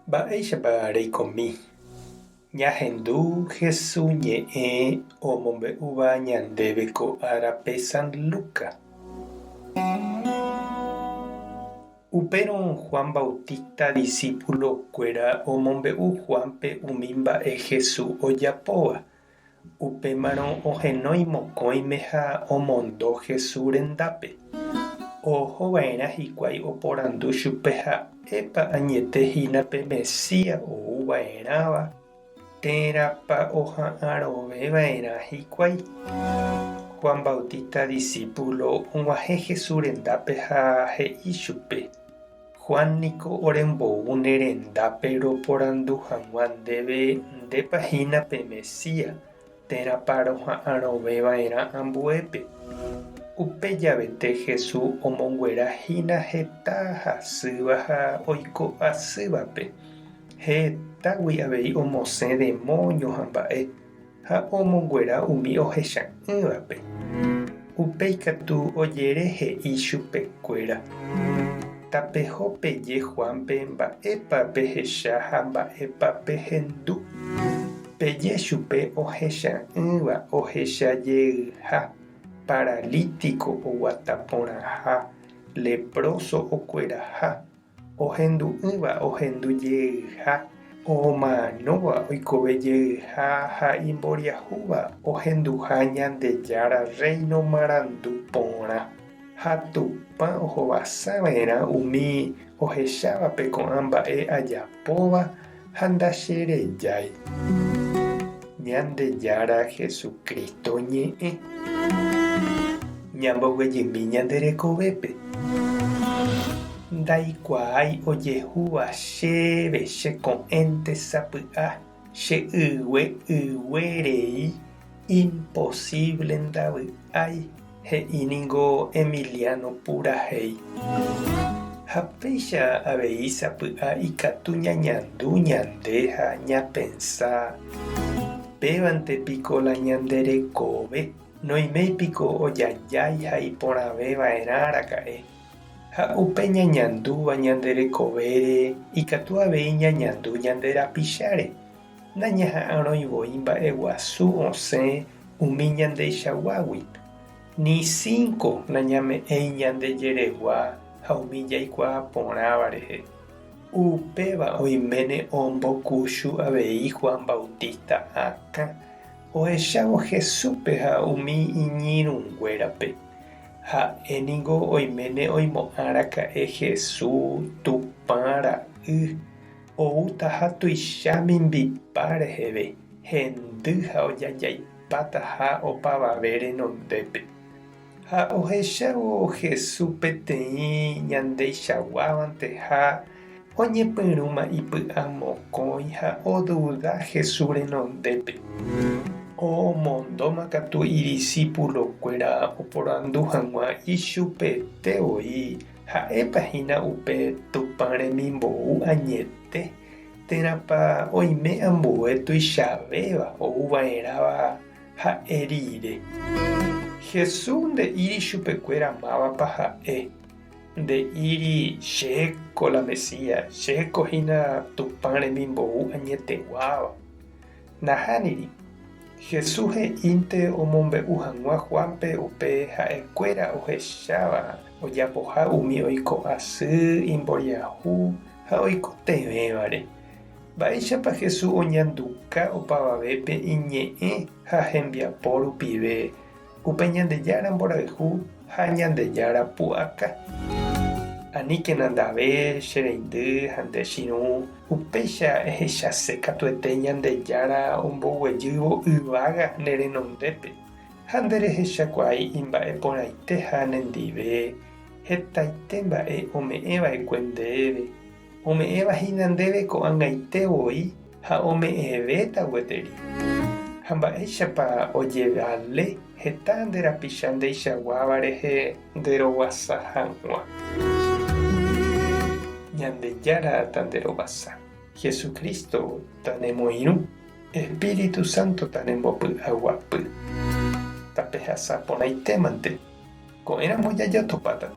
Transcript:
Mba'éichapa reikomi. Ñahendu Jesús ñe'ẽ omombe'úva ñandéve ko árape San Luca. Upérõ Juan Bautista discípulokuéra omombe'u Juánpe umi mba'e Jesús ojapóva. Upémarõ ohenói mokõime ha omondo Jesús rendápe. Ohova'erã hikuái oporandu chupe ha'épa añetehínape Mesías ouva'erãva, térãpa oha'ãroveva'erã hikuái. Juan Bautista discípulo og̃uahẽ Jesús rendápe ha he'i chupe: Juan niko orembou ne rendápe roporandu hag̃ua ndéve ndépahínape Mesías, térãpa roha'ãroveva'erã ambuépe. Upe javete Jesús omonguerahína heta hasýva ha oiko asývape. Hetágui avei omosẽ demonio ha mba'e, ha omonguera umi ohecha'ỹvape. Upéi katu ojere he'i chupekuéra: tapeho peje Juánpe mba'épa pehecha ha mba'épa pehendu. Peje chupe ohecha'ỹva, ohechajeyha, paralítico oguata porãha, leproso okueraha, ohendu'ỹva ohendujeyha, omanóva oikovejeyha ha imboriahúva ohenduha Ñandejára Reino marandu porã, ha tupã ohovasava'erã umi ohechávape ko'ã mba'e ajapóva ha ndacherejái. Ñandejára Jesucristo ñe'ẽ. Ñamboguejymi ñande rekovépe. Ndaikuaái ojehúva chéve cheko'ẽnte sapy'a, che yguerei imposible ndavy'ái, he'íniko Emiliano purahéi. Ha péicha avei sapy'a ikatu ñañandu ñande ha ñapensá: pévantepiko la ñanderekove, noiméipiko ojajái ha iporãveva'erã araka'e. Ha upe ñañandúva ñanderekóvere ikatu avei ñañandu ñande rapicháre. Nañaha'ãrõivoi mba'eguasu osẽ umi ñandeichaguágui. Ni 5 nañame'ẽi ñandejeregua ha umi jaikuaa porãva rehe. Upéva oiméne ombokuchu avei Juan Bautista akã ohechávo Jesúspe ha umi iñirũnguérape. Ha'éniko oiméne oimo'ãraka'e Jesús tupã ra'y, oúta ha tuichámi mbipa reheve, hendy ha ojajaipáta ha opavave renondépe. Ha ohechávo Jesús peteĩ ñandeichaguávante ha oñepyrũma ipy'a mokõi ha oduda Jesús renondépe. Omondóma katu idiscípulokuéra oporandu hag̃ua ichupetevoi ha'épahína upe Tupã remimbou añete, térãpa oime ambue tuichavéva ouva'erãva ha'e rire. Jesús nde'íri chupekuéra mávapa ha'e. Nde'íri chéko la Mesías, chékohína Tupã remimbou añeteguáva. Nahániri Jesús he'ínte omombe'u hag̃ua Juánpe upe ha'ekuéra ohecháva ojapoha umi oiko asy, imboriahu ha oikotevẽvare. Mba'éichapa Jesús oñanduka opavavépe iñe'ẽ ha hembiapo rupive upe Ñandejára mborayhu ha Ñandejára pu'aka. Aníkena ndave che reindy ha nde chirũ upéicha ehechase katuete Ñandejára omboguejývo yvága ne renondépe ha nderehechakuaa imba'eporãite ha nendive hetaite mba'e ome'ẽva'ekue ndéve, ome'ẽvahína ndéve ko'ag̃aitevoi ha ome'ẽvéta gueteri. Ha mba'éichapa ojevale heta nderapicha ndeichaguáva rehe nderovasa hag̃ua. Ñandejára tanderovasa. Jesucristo tanemoirũ. Espíritu Santo tanembopy'aguapy. Tapehasaporãitémante. Ko'ẽramo jajotopáta.